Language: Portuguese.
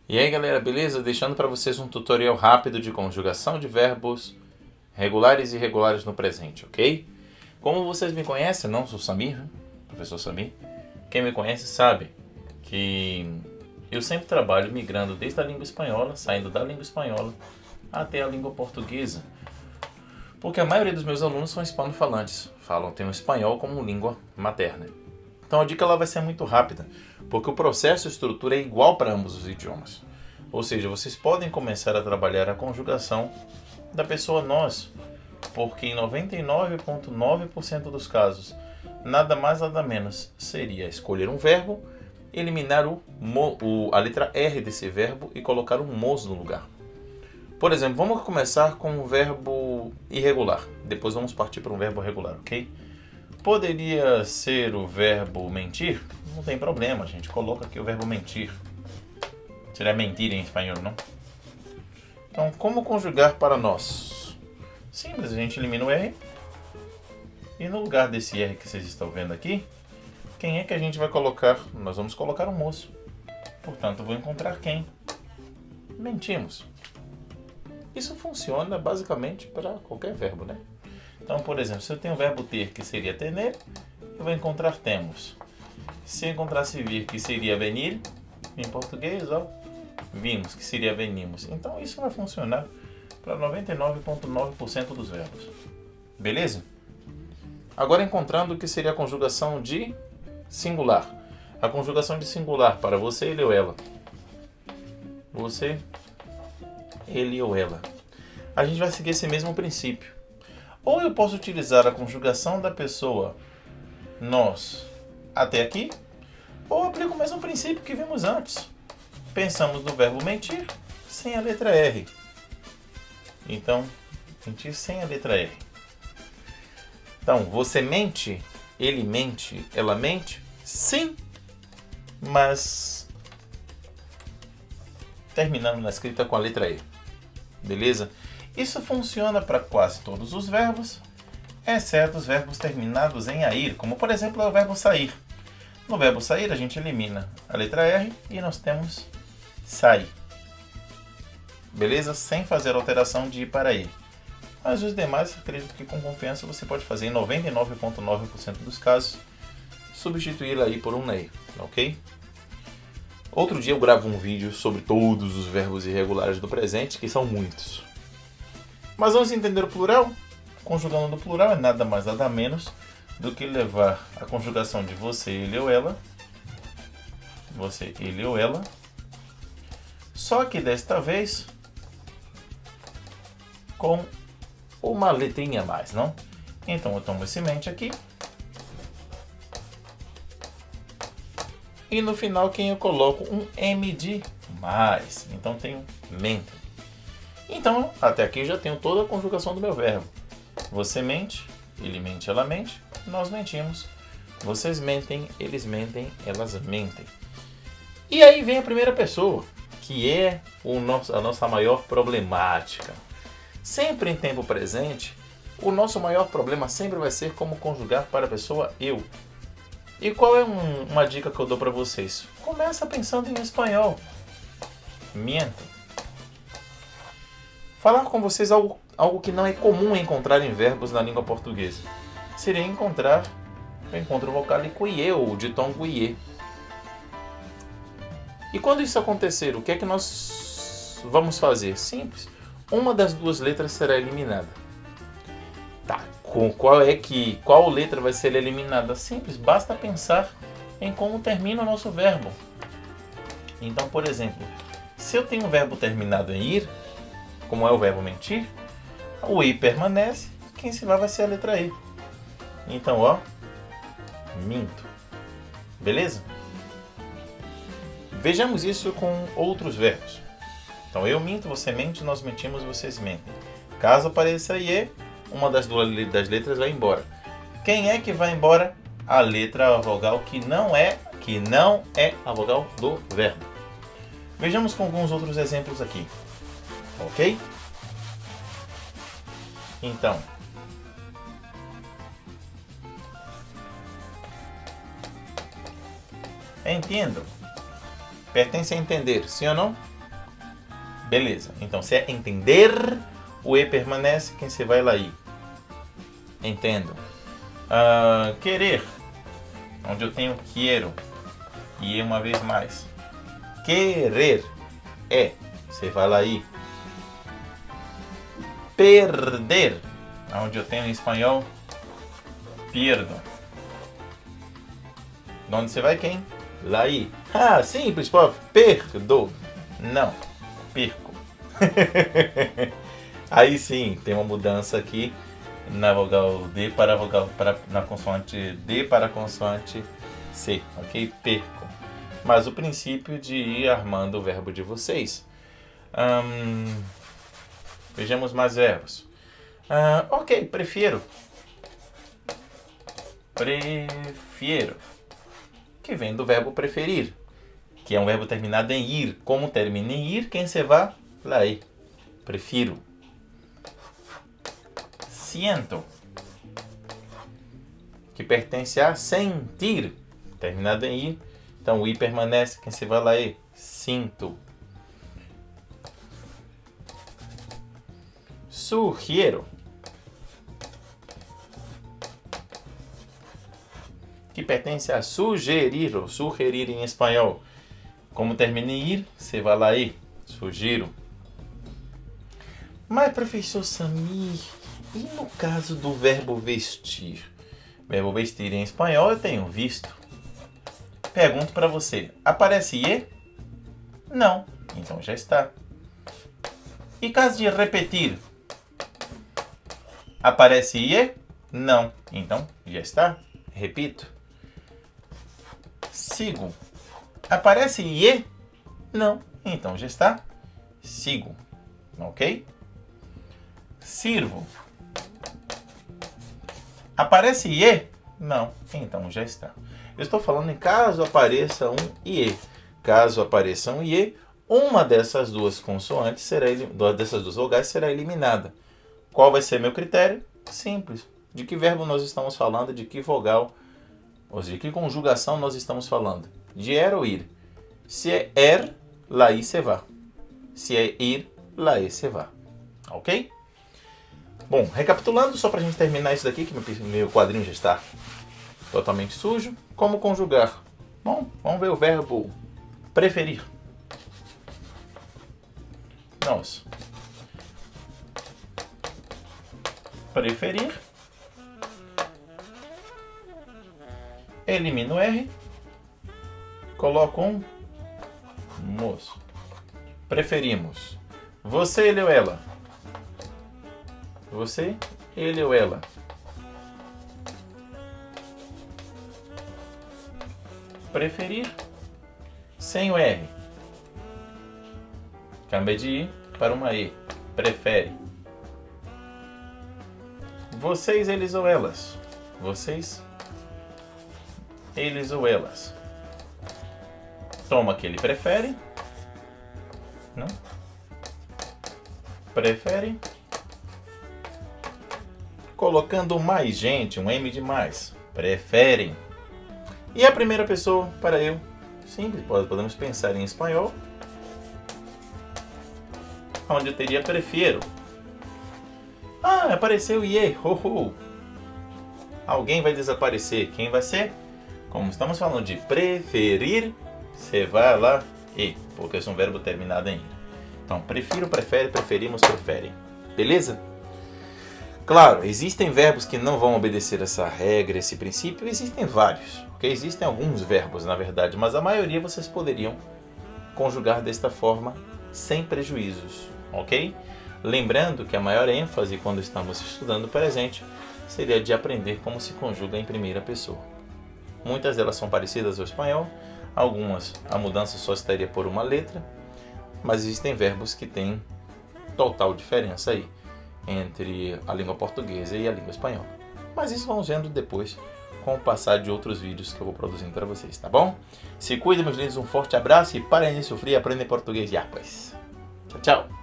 E aí galera, beleza? Deixando para vocês um tutorial rápido de conjugação de verbos regulares e irregulares no presente, ok? Como vocês me conhecem, não sou Samir, professor Samir. Quem me conhece sabe que eu sempre trabalho migrando desde a língua espanhola, saindo da língua espanhola até a língua portuguesa. Porque a maioria dos meus alunos são hispanofalantes, têm o espanhol como língua materna. Então a dica ela vai ser muito rápida, porque o processo e a estrutura é igual para ambos os idiomas. Ou seja, vocês podem começar a trabalhar a conjugação da pessoa nós, porque em 99,9% dos casos, nada mais nada menos seria escolher um verbo, eliminar a letra R desse verbo e colocar um mos no lugar. Por exemplo, vamos começar com um verbo irregular, depois vamos partir para um verbo regular, ok? Poderia ser o verbo mentir? Não tem problema, a gente coloca aqui o verbo mentir. Seria mentir em espanhol, não? Então, como conjugar para nós? Simples, a gente elimina o R. E no lugar desse R que vocês estão vendo aqui, quem é que a gente vai colocar? Nós vamos colocar um moço. Portanto, vou encontrar quem? Mentimos. Isso funciona basicamente para qualquer verbo, né? Então, por exemplo, se eu tenho o verbo ter, que seria tener, eu vou encontrar temos. Se eu encontrasse vir, que seria venir, em português, ó, vimos, que seria venimos. Então, isso vai funcionar para 99,9% dos verbos. Beleza? Agora, encontrando o que seria a conjugação de singular. A conjugação de singular para você, ele ou ela. Você, ele ou ela. A gente vai seguir esse mesmo princípio. Ou eu posso utilizar a conjugação da pessoa nós até aqui, ou aplico o mesmo princípio que vimos antes. Pensamos no verbo mentir sem a letra R. Então, mentir sem a letra R. Então, você mente, ele mente, ela mente? Sim, mas terminando na escrita com a letra E. Beleza? Isso funciona para quase todos os verbos, exceto os verbos terminados em AIR, como por exemplo o verbo sair. No verbo sair a gente elimina a letra R e nós temos sai. Beleza? Sem fazer alteração de ir para ir. Mas os demais, acredito que com confiança você pode fazer em 99,9% dos casos, substituí-la aí por um NEI, ok? Outro dia eu gravo um vídeo sobre todos os verbos irregulares do presente, que são muitos. Mas vamos entender o plural? Conjugando no plural é nada mais nada menos do que levar a conjugação de você, ele ou ela, você, ele ou ela, só que desta vez com uma letrinha a mais, não? Então eu tomo esse mente aqui e no final quem eu coloco um M de mais, então tenho mente. Então, até aqui já tenho toda a conjugação do meu verbo. Você mente, ele mente, ela mente, nós mentimos. Vocês mentem, eles mentem, elas mentem. E aí vem a primeira pessoa, que é a nossa maior problemática. Sempre em tempo presente, o nosso maior problema sempre vai ser como conjugar para a pessoa eu. E qual é uma dica que eu dou para vocês? Começa pensando em espanhol. Miento. Falar com vocês algo que não é comum encontrar em verbos na língua portuguesa. Seria encontrar o encontro vocálico IE ou o ditongo IE. E quando isso acontecer, o que é que nós vamos fazer? Simples. Uma das duas letras será eliminada. Tá, qual letra vai ser eliminada? Simples, basta pensar em como termina o nosso verbo. Então, por exemplo, se eu tenho um verbo terminado em ir, como é o verbo mentir, o I permanece, quem se vai ser a letra E. Então, ó, minto. Beleza? Vejamos isso com outros verbos. Então, eu minto, você mente, nós mentimos, vocês mentem. Caso apareça IE, uma das duas letras vai embora. Quem é que vai embora? A letra, a vogal que não é a vogal do verbo. Vejamos com alguns outros exemplos aqui. Ok? Então, entendo. Pertence a entender, sim ou não? Beleza. Então, se é entender, o E permanece, quem se vai lá ir. Entendo. Querer, onde eu tenho quiero. E uma vez mais. Querer é, você vai lá ir. Perder, onde eu tenho em espanhol pierdo. De onde você vai quem? Lá ir. Ah, simples, prof. Perdo. Não, perco. Aí sim, tem uma mudança aqui na vogal D para a vogal na consoante D para a consoante C, ok? Perco. Mas o princípio de ir armando o verbo de vocês. Vejamos mais verbos. Ok, prefiro. Prefiro. Que vem do verbo preferir, que é um verbo terminado em ir. Como termina em ir, quem se vai? Lá ir. Prefiro. Siento, que pertence a sentir, terminado em ir. Então o i permanece, quem se vai lá ir? Sinto. Sugiero, que pertence a sugerir, ou sugerir em espanhol. Como termina em ir, você vai lá ir. Sugiro. Mas, professor Samir, e no caso do verbo vestir? Verbo vestir em espanhol eu tenho visto. Pergunto para você, aparece ie? Não, então já está. E caso de repetir? Aparece ie? Não, então já está. Repito. Sigo. Aparece ie? Não, então já está. Sigo. Ok? Sirvo. Aparece ie? Não, então já está. Eu estou falando em caso apareça um ie. Caso apareça um ie, uma dessas duas consoantes dessas duas vogais será eliminada. Qual vai ser meu critério? Simples. De que verbo nós estamos falando? De que vogal? Ou seja, de que conjugação nós estamos falando? De er ou ir? Se é er, lá i se va. Se é ir, lá e se va. Ok? Bom, recapitulando, só para a gente terminar isso daqui, que meu quadrinho já está totalmente sujo. Como conjugar? Bom, vamos ver o verbo preferir. Nós. Preferir. Elimino o R. Coloco um moço. Preferimos. Você, ele ou ela? Você, ele ou ela? Preferir. Sem o R. Cambia de I para uma E. Prefere. Vocês, eles ou elas? Vocês, eles ou elas? Toma que ele prefere. Não? Prefere. Colocando mais gente, um M de mais. Preferem. E a primeira pessoa para eu? Simples, podemos pensar em espanhol. Onde eu teria prefiro. Ah, apareceu IE. Alguém vai desaparecer. Quem vai ser? Como estamos falando de preferir, você vai lá e, porque é um verbo terminado em i. Então, prefiro, prefere, preferimos, preferem. Beleza? Claro, existem verbos que não vão obedecer essa regra, esse princípio. Existem vários. Okay? Existem alguns verbos, na verdade, mas a maioria vocês poderiam conjugar desta forma sem prejuízos. Ok? Lembrando que a maior ênfase quando estamos estudando o presente seria de aprender como se conjuga em primeira pessoa. Muitas delas são parecidas ao espanhol, algumas a mudança só estaria por uma letra, mas existem verbos que têm total diferença aí entre a língua portuguesa e a língua espanhola. Mas isso vamos vendo depois com o passar de outros vídeos que eu vou produzindo para vocês, tá bom? Se cuidem, meus lindos, um forte abraço e parem de sofrer e aprendem português. Tchau, tchau!